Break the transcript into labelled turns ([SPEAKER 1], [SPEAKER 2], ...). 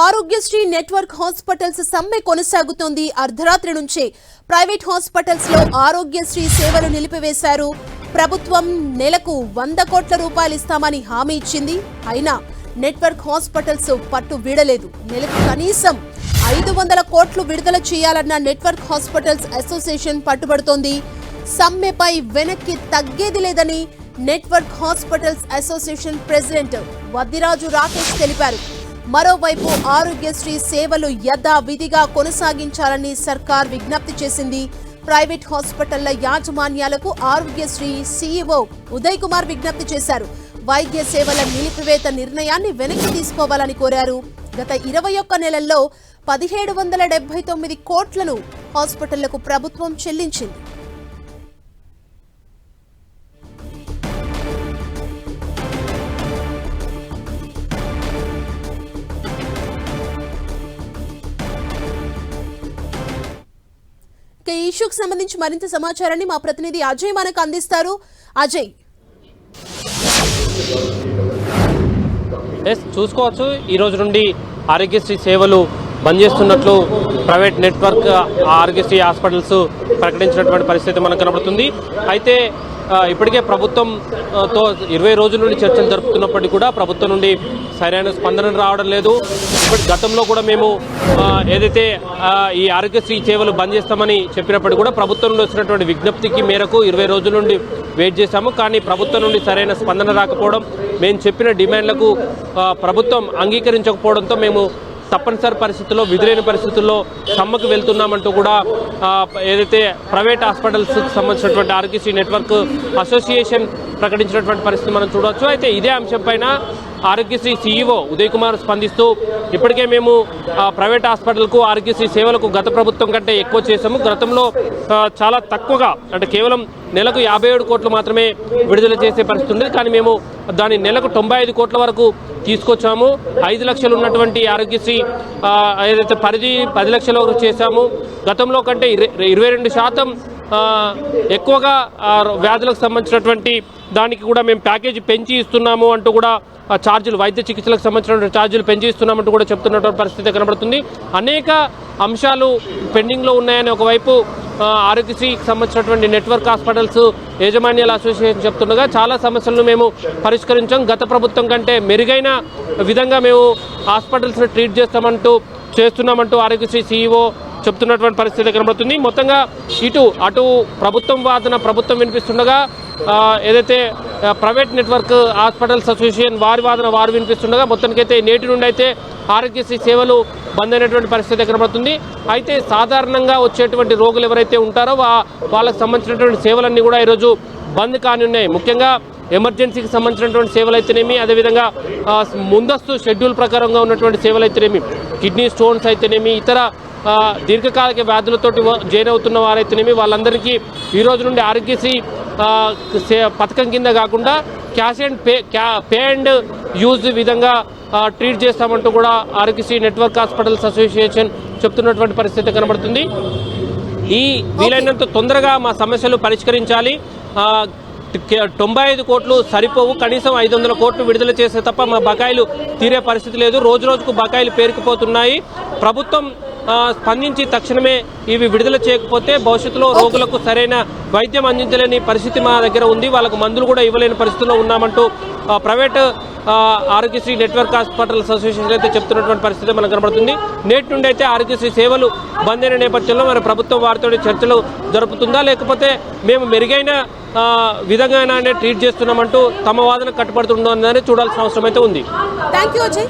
[SPEAKER 1] Aarogyasri network hospitals సమ్మె కొనసాగుతోంది. అర్ధరాత్రి నుంచే ప్రైవేట్ హాస్పిటల్స్ లో ఆరోగ్యశ్రీ సేవలు నిలిపివేశారు. ప్రభుత్వం నెలకు 100 కోట్ల రూపాయలు ఇస్తామని హామీ ఇచ్చింది. అయినా నెట్వర్క్ హాస్పిటల్స్ పట్టు వీడలేదు. నెలకు కనీసం 500 కోట్లు విడుదల చేయాలన్న నెట్వర్క్ హాస్పిటల్స్ అసోసియేషన్ పట్టుబడుతోంది. సమ్మెపై వెనక్కి తగ్గేది లేదని network hospitals association president Vaddiraju Rakesh తెలిపారు. మరోవైపు ఆరోగ్యశ్రీ సేవలు యథావిధిగా కొనసాగించాలని సర్కార్ విజ్ఞప్తి చేసింది. ప్రైవేట్ హాస్పిటళ్ల యాజమాన్యాలకు ఆరోగ్యశ్రీ సీఈఓ ఉదయ్ కుమార్ విజ్ఞప్తి చేశారు. వైద్య సేవల నిలిపివేత నిర్ణయాన్ని వెనక్కి తీసుకోవాలని కోరారు. గత 21 నెలల్లో 1779 కోట్లను హాస్పిటళ్లకు ప్రభుత్వం చెల్లించింది. ఈ ఇష్యూకి సంబంధించి మరింత సమాచారాన్ని మా ప్రతినిధి అజయ్ మనకు అందిస్తారు. అజయ్,
[SPEAKER 2] చూసుకోవచ్చు, ఈ రోజు నుండి ఆరోగ్యశ్రీ సేవలు బంద్ చేస్తున్నట్లు ప్రైవేట్ నెట్వర్క్ ఆరోగ్యశ్రీ హాస్పిటల్స్ ప్రకటించినటువంటి పరిస్థితి మనకు కనబడుతుంది. అయితే ఇప్పటికే ప్రభుత్వంతో 20 రోజుల నుండి చర్చలు జరుపుతున్నప్పటికీ కూడా ప్రభుత్వం నుండి సరైన స్పందన రావడం లేదు. ఇప్పటి గతంలో కూడా మేము ఏదైతే ఈ ఆరోగ్యశ్రీ సేవలు బంద్ చేస్తామని చెప్పినప్పటికీ కూడా ప్రభుత్వం నుండి వచ్చినటువంటి విజ్ఞప్తికి మేరకు 20 రోజుల నుండి వెయిట్ చేశాము. కానీ ప్రభుత్వం నుండి సరైన స్పందన రాకపోవడం, మేము చెప్పిన డిమాండ్లకు ప్రభుత్వం అంగీకరించకపోవడంతో మేము తప్పనిసరి పరిస్థితుల్లో, విధులేని పరిస్థితుల్లో సమ్మకు వెళ్తున్నామంటూ కూడా ఏదైతే ప్రైవేట్ హాస్పిటల్స్కి సంబంధించినటువంటి ఆరోగ్యశ్రీ నెట్వర్క్ అసోసియేషన్ ప్రకటించినటువంటి పరిస్థితి మనం చూడవచ్చు. అయితే ఇదే అంశంపైన ఆరోగ్యశ్రీ సీఈఓ ఉదయ్ కుమార్ స్పందిస్తూ, ఇప్పటికే మేము ప్రైవేట్ హాస్పిటల్కు ఆరోగ్యశ్రీ సేవలకు గత ప్రభుత్వం కంటే ఎక్కువ చేసాము. గతంలో చాలా తక్కువగా, అంటే కేవలం నెలకు 57 కోట్లు మాత్రమే విడుదల చేసే పరిస్థితి ఉంది. కానీ మేము దాన్ని నెలకు 95 కోట్ల వరకు తీసుకొచ్చాము. 5 లక్షలు ఉన్నటువంటి ఆరోగ్యశ్రీ ఏదైతే పరిధి 10 లక్షల వరకు చేశాము. గతంలో కంటే 22% ఎక్కువగా వ్యాధులకు సంబంధించినటువంటి దానికి కూడా మేము ప్యాకేజీ పెంచి ఇస్తున్నాము అంటూ కూడా ఛార్జీలు, వైద్య చికిత్సలకు సంబంధించినటువంటి ఛార్జీలు పెంచి ఇస్తున్నామంటూ కూడా చెప్తున్నటువంటి పరిస్థితి కనబడుతుంది. అనేక అంశాలు పెండింగ్లో ఉన్నాయని ఒకవైపు ఆరోగ్యశ్రీకి సంబంధించినటువంటి నెట్వర్క్ హాస్పిటల్స్ యాజమాన్యాల అసోసియేషన్ చెప్తుండగా, చాలా సమస్యలను మేము పరిష్కరించాం, గత ప్రభుత్వం కంటే మెరుగైన విధంగా మేము హాస్పిటల్స్ని ట్రీట్ చేస్తున్నామంటూ ఆరోగ్యశ్రీ సీఈఓ చెప్తున్నటువంటి పరిస్థితి కనబడుతుంది. మొత్తంగా అటు ప్రభుత్వం వాదన ప్రభుత్వం వినిపిస్తుండగా, ఏదైతే ప్రైవేట్ నెట్వర్క్ హాస్పిటల్స్ అసోసియేషన్ వారి వాదన వారు వినిపిస్తుండగా, మొత్తానికైతే నేటి నుండి అయితే ఆరోగ్యశ్రీ సేవలు బంద్ అయినటువంటి పరిస్థితి కనబడుతుంది. అయితే సాధారణంగా వచ్చేటువంటి రోగులు ఎవరైతే ఉంటారో వాళ్ళకు సంబంధించినటువంటి సేవలన్నీ కూడా ఈరోజు బంద్ కానున్నాయి. ముఖ్యంగా ఎమర్జెన్సీకి సంబంధించినటువంటి సేవలు అయితేనేమి, అదేవిధంగా ముందస్తు షెడ్యూల్ ప్రకారంగా ఉన్నటువంటి సేవలు అయితేనేమి, కిడ్నీ స్టోన్స్ అయితేనేమి, ఇతర దీర్ఘకాలిక వ్యాధులతోటి జాయిన్ అవుతున్న వారైతేనేమి, వాళ్ళందరికీ ఈ రోజు నుండి ఆరోగ్యశ్రీ పథకం కింద కాకుండా cash and pay and use విధంగా ట్రీట్ చేస్తామంటూ కూడా ఆరోగ్యశ్రీ నెట్వర్క్ హాస్పిటల్స్ అసోసియేషన్ చెప్తున్నటువంటి పరిస్థితి కనబడుతుంది. వీలైనంత తొందరగా మా సమస్యలు పరిష్కరించాలి. 95 కోట్లు సరిపోవు, కనీసం 500 కోట్లు విడుదల చేస్తే తప్ప మా బకాయిలు తీరే పరిస్థితి లేదు. రోజు రోజుకు బకాయిలు పేరుకుపోతున్నాయి. ప్రభుత్వం స్పందించి తక్షణమే ఇవి విడుదల చేయకపోతే భవిష్యత్తులో రోగులకు సరైన వైద్యం అందించలేని పరిస్థితి మా దగ్గర ఉంది. వాళ్ళకు మందులు కూడా ఇవ్వలేని పరిస్థితిలో ఉన్నామంటూ private Aarogyasri network hospitals association అయితే చెప్తున్నటువంటి పరిస్థితి మనకు కనబడుతుంది. నేటి నుండి అయితే ఆరోగ్యశ్రీ సేవలు బంద్ అయిన నేపథ్యంలో మరి ప్రభుత్వం వారితో చర్చలు జరుపుతుందా, లేకపోతే మేము మెరుగైన విధంగానే ట్రీట్ చేస్తున్నామంటూ తమ వాదన కట్టుబడుతుందని చూడాల్సిన అవసరం అయితే ఉంది.
[SPEAKER 1] థాంక్యూ అజయ్.